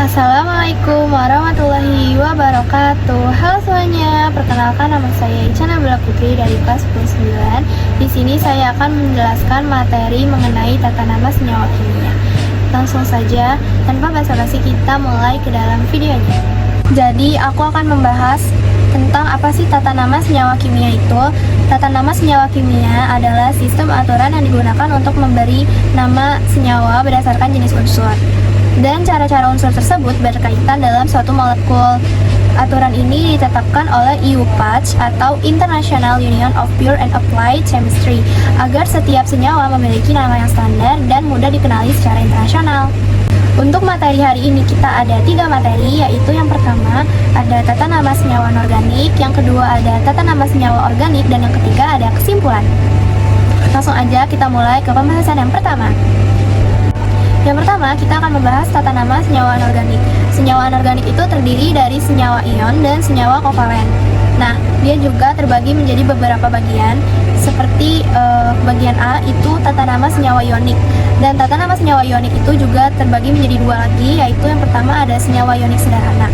Assalamualaikum warahmatullahi wabarakatuh. Halo semuanya, perkenalkan nama saya Ica Nabila Putri dari kelas 9. Di sini saya akan menjelaskan materi mengenai tata nama senyawa kimia. Langsung saja, tanpa basa-basi kita mulai ke dalam videonya. Jadi, aku akan membahas tentang apa sih tata nama senyawa kimia itu. Tata nama senyawa kimia adalah sistem aturan yang digunakan untuk memberi nama senyawa berdasarkan jenis unsur. Dan cara-cara unsur tersebut berkaitan dalam suatu molekul. Aturan ini ditetapkan oleh IUPAC atau International Union of Pure and Applied Chemistry agar setiap senyawa memiliki nama yang standar dan mudah dikenali secara internasional. Untuk materi hari ini kita ada 3 materi, yaitu yang pertama ada tata nama senyawa anorganik, yang kedua ada tata nama senyawa organik, dan yang ketiga ada kesimpulan. Langsung aja kita mulai ke pembahasan yang pertama. Yang pertama, kita akan membahas tata nama senyawa anorganik. Senyawa anorganik itu terdiri dari senyawa ion dan senyawa kovalen. Nah, dia juga terbagi menjadi beberapa bagian, seperti bagian A itu tata nama senyawa ionik. Dan tata nama senyawa ionik itu juga terbagi menjadi 2 lagi, yaitu yang pertama ada senyawa ionik sederhana.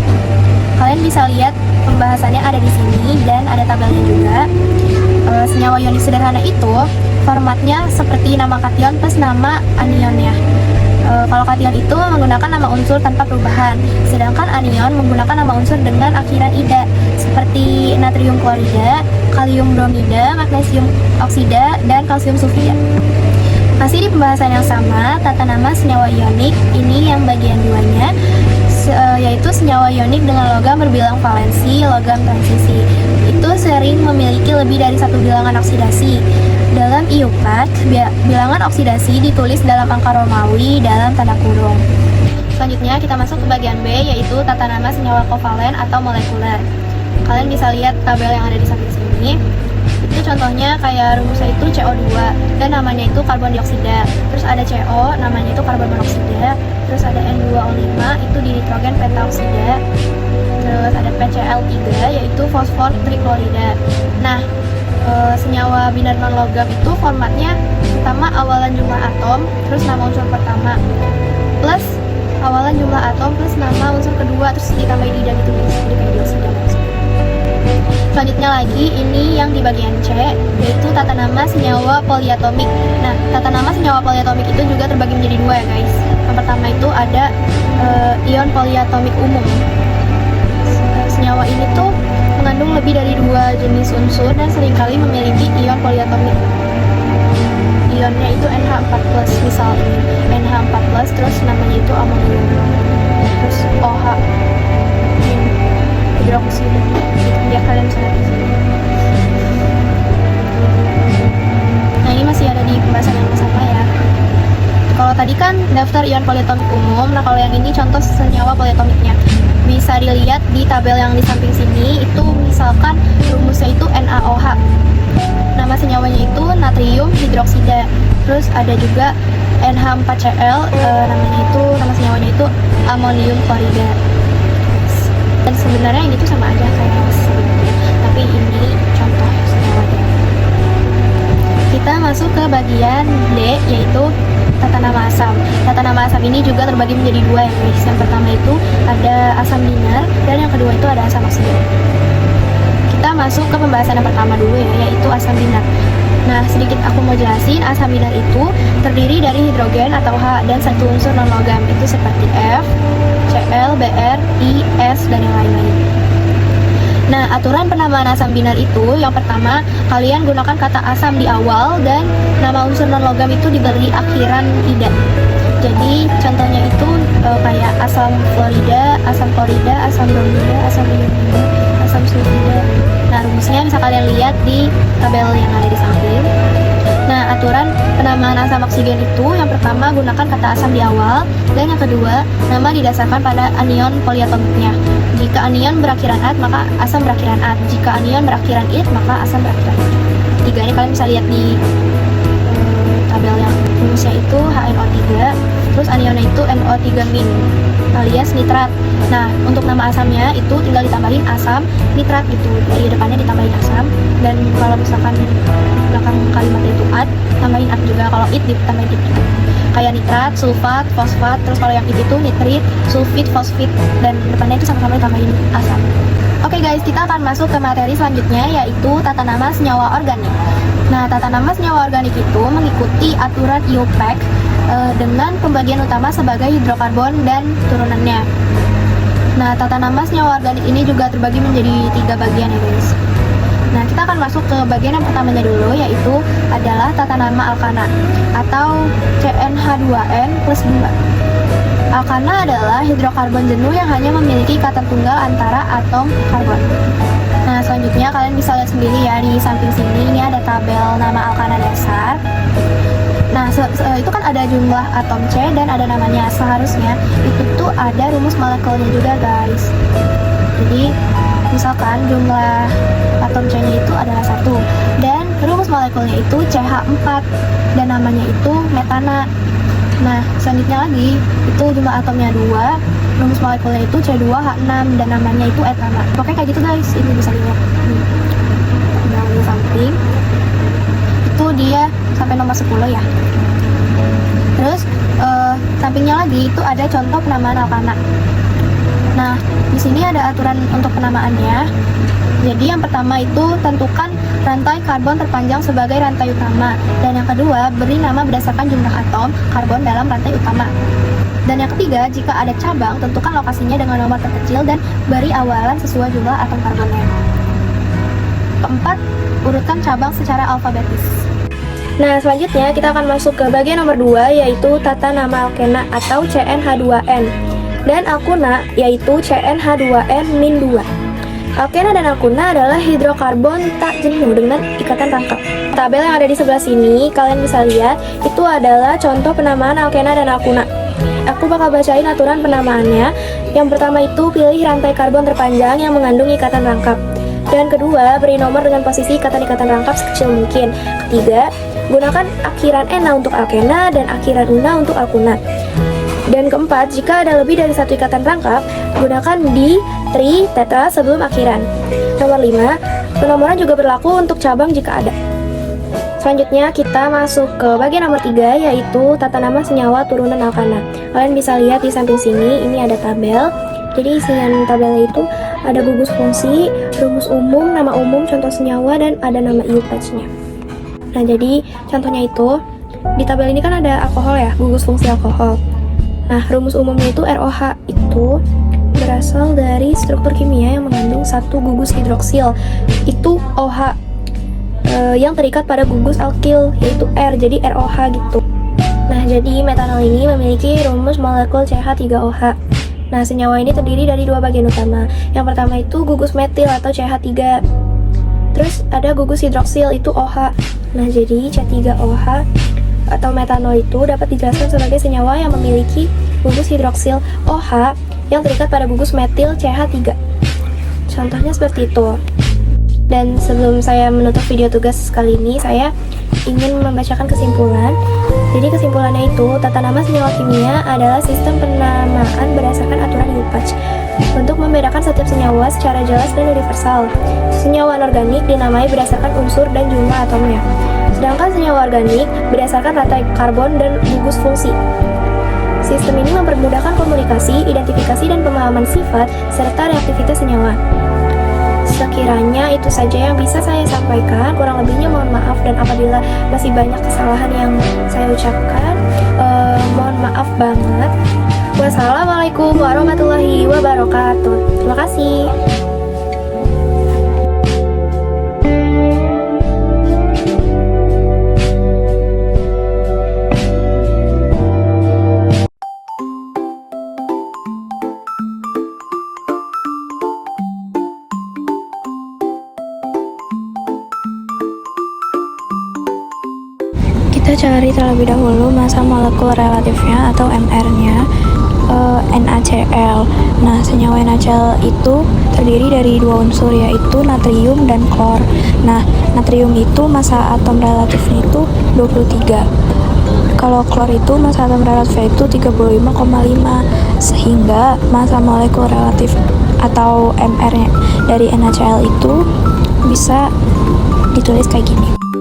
Kalian bisa lihat pembahasannya ada di sini dan ada tabelnya juga. Senyawa ionik sederhana itu formatnya seperti nama kation plus nama anionnya. Kalau kation itu menggunakan nama unsur tanpa perubahan, sedangkan anion menggunakan nama unsur dengan akhiran ida, seperti natrium klorida, kalium bromida, magnesium oksida, dan kalsium sulfida. Masih di pembahasan yang sama, tata nama senyawa ionik ini yang bagian 2-nya, yaitu senyawa ionik dengan logam berbilang valensi, logam transisi. Itu sering memiliki lebih dari 1 bilangan oksidasi. Dalam IUPAC, bilangan oksidasi ditulis dalam angka Romawi dalam tanda kurung. Selanjutnya kita masuk ke bagian B, yaitu tata nama senyawa kovalen atau molekuler. Kalian bisa lihat tabel yang ada di samping sini. Itu contohnya kayak rumusnya itu CO2 dan namanya itu karbon dioksida. Terus ada CO, namanya itu karbon monoksida. Terus ada N2O5, itu dinitrogen pentaoksida. Terus ada PCl3, yaitu fosfor triklorida. Nah, senyawa binar non logam itu formatnya pertama awalan jumlah atom, terus nama unsur pertama, plus awalan jumlah atom plus nama unsur kedua, terus ditambah ida gitu guys, jadi kayak dioksida. Selanjutnya lagi, ini yang di bagian C, yaitu tata nama senyawa poliatomik. Nah, tata nama senyawa poliatomik itu juga terbagi menjadi 2 ya guys. Yang pertama itu ada ion poliatomik umum. Senyawa ini tuh mengandung lebih dari 2 jenis unsur dan seringkali memiliki ion poliatomik. Ionnya itu NH4+, misal ini NH4+, terus namanya itu amonium, terus OH hidroksida. Biar kalian bisa lihat di sini. Nah, ini masih ada di pembahasan yang sama ya. Kalau tadi kan daftar ion poliatomik umum, nah kalau yang ini contoh senyawa poliatomiknya. Bisa dilihat di tabel yang di samping sini, itu misalkan rumusnya itu NaOH. Nama senyawanya itu natrium hidroksida. Terus ada juga NH4Cl, nama senyawanya itu amonium klorida. Dan sebenarnya ini tuh sama aja kayak sebelumnya, tapi ini contoh senyawanya. Kita masuk ke bagian D, yaitu tata nama asam. Tata nama asam ini juga terbagi menjadi 2 ya guys. Yang pertama itu ada asam binar dan yang kedua itu ada asam oksida. Kita masuk ke pembahasan yang pertama dulu ya, yaitu asam binar. Nah, sedikit aku mau jelasin, asam binar itu terdiri dari hidrogen atau H dan satu unsur non logam, itu seperti F, Cl, Br, I, S, dan yang lain-lain. Nah, aturan penamaan asam binar itu, yang pertama, kalian gunakan kata asam di awal dan nama unsur non-logam itu diberi akhiran ida. Jadi, contohnya itu kayak asam fluorida, asam klorida, asam bromida, asam iodida, asam sulfida. Nah, rumusnya bisa kalian lihat di tabel yang ada di samping. Nah, aturan penamaan asam oksigen itu, yang pertama, gunakan kata asam di awal, dan yang kedua, nama didasarkan pada anion poliatomiknya. Jika anion berakhiran at, maka asam berakhiran at. Jika anion berakhiran it, maka asam berakhiran it. 3 ini kalian bisa lihat di tabel yang rumusnya itu HNO3, terus anionnya itu NO3- alias nitrat. Nah, untuk nama asamnya itu tinggal ditambahin asam nitrat gitu, di depannya ditambahin asam, dan kalau misalkan belakang kalimatnya itu ad, tambahin ad juga. Kalau it ditambahin it juga. Kayak nitrat, sulfat, fosfat, terus kalau yang itu nitrit, sulfit, fosfit, dan depannya itu sama-sama ditambahin asam. Oke guys, kita akan masuk ke materi selanjutnya, yaitu tata nama senyawa organik. Nah, tata nama senyawa organik itu mengikuti aturan IUPAC dengan pembagian utama sebagai hidrokarbon dan turunannya. Nah, tata nama senyawa organik ini juga terbagi menjadi 3 bagian ya guys. Nah, kita akan masuk ke bagian yang pertamanya dulu, yaitu adalah tata nama alkana atau CnH2n plus 2. Alkana adalah hidrokarbon jenuh yang hanya memiliki ikatan tunggal antara atom karbon. Nah, selanjutnya kalian bisa lihat sendiri ya di samping sini, ini ada tabel nama alkana dasar. Nah, itu kan ada jumlah atom C dan ada namanya. Seharusnya itu tuh ada rumus molekulnya juga guys. Jadi, misalkan jumlah atom C-nya itu adalah 1 dan rumus molekulnya itu CH4 dan namanya itu metana. Nah, selanjutnya lagi itu jumlah atomnya 2, rumus molekulnya itu C2H6 dan namanya itu etana. Pokoknya kayak gitu guys, ini bisa dilihat. Nah, di samping itu dia sampai nomor 10 ya. Terus sampingnya lagi itu ada contoh penamaan alkana. Nah, di sini ada aturan untuk penamaannya. Jadi yang pertama itu tentukan rantai karbon terpanjang sebagai rantai utama, dan yang kedua beri nama berdasarkan jumlah atom karbon dalam rantai utama. Dan yang ketiga, jika ada cabang, tentukan lokasinya dengan nomor terkecil dan beri awalan sesuai jumlah atom karbonnya. Keempat, urutkan cabang secara alfabetis. Nah, selanjutnya kita akan masuk ke bagian nomor 2, yaitu tata nama alkena atau CnH2n dan alkuna, yaitu CnH2n-2. Alkena dan alkuna adalah hidrokarbon tak jenuh dengan ikatan rangkap. Tabel yang ada di sebelah sini, kalian bisa lihat, itu adalah contoh penamaan alkena dan alkuna. Aku bakal bacain aturan penamaannya. Yang pertama itu pilih rantai karbon terpanjang yang mengandung ikatan rangkap. Dan kedua, beri nomor dengan posisi ikatan-ikatan rangkap sekecil mungkin. Ketiga, gunakan akhiran ena untuk alkena dan akhiran una untuk alkuna. Dan keempat, jika ada lebih dari satu ikatan rangkap, gunakan di, tri, tetra sebelum akhiran. Nomor 5, penomoran juga berlaku untuk cabang jika ada. Selanjutnya kita masuk ke bagian nomor 3, yaitu tata nama senyawa turunan alkana. Kalian bisa lihat di samping sini, ini ada tabel. Jadi isian tabelnya itu ada gugus fungsi, rumus umum, nama umum, contoh senyawa, dan ada nama IUPAC-nya. Nah, jadi contohnya itu, di tabel ini kan ada alkohol ya, gugus fungsi alkohol. Nah, rumus umumnya itu ROH, itu berasal dari struktur kimia yang mengandung satu gugus hidroksil, itu OH, yang terikat pada gugus alkil, yaitu R, jadi ROH gitu. Nah, jadi metanol ini memiliki rumus molekul CH3OH. Nah, senyawa ini terdiri dari 2 bagian utama. Yang pertama itu gugus metil atau CH3. Terus ada gugus hidroksil, itu OH. Nah, jadi C3OH atau metanol itu dapat dijelaskan sebagai senyawa yang memiliki gugus hidroksil OH yang terikat pada gugus metil CH3. Contohnya seperti itu. Dan sebelum saya menutup video tugas kali ini, saya ingin membacakan kesimpulan. Jadi kesimpulannya itu, tata nama senyawa kimia adalah sistem penamaan berdasarkan aturan IUPAC untuk membedakan setiap senyawa secara jelas dan universal. Senyawa anorganik dinamai berdasarkan unsur dan jumlah atomnya, sedangkan senyawa organik berdasarkan rantai karbon dan gugus fungsi. Sistem ini mempermudahkan komunikasi, identifikasi, dan pemahaman sifat serta reaktivitas senyawa. Sekiranya itu saja yang bisa saya sampaikan, kurang lebihnya mohon maaf, dan apabila masih banyak kesalahan yang saya ucapkan, mohon maaf banget. Wassalamualaikum warahmatullahi wabarakatuh. Terima kasih. Kita cari terlebih dahulu massa molekul relatifnya atau MR-nya, NaCl. Nah, senyawa NaCl itu terdiri dari 2 unsur, yaitu natrium dan klor. Nah, natrium itu massa atom relatifnya itu 23. Kalau klor itu massa atom relatifnya itu 35,5, sehingga massa molekul relatif atau MR-nya dari NaCl itu bisa ditulis kayak gini.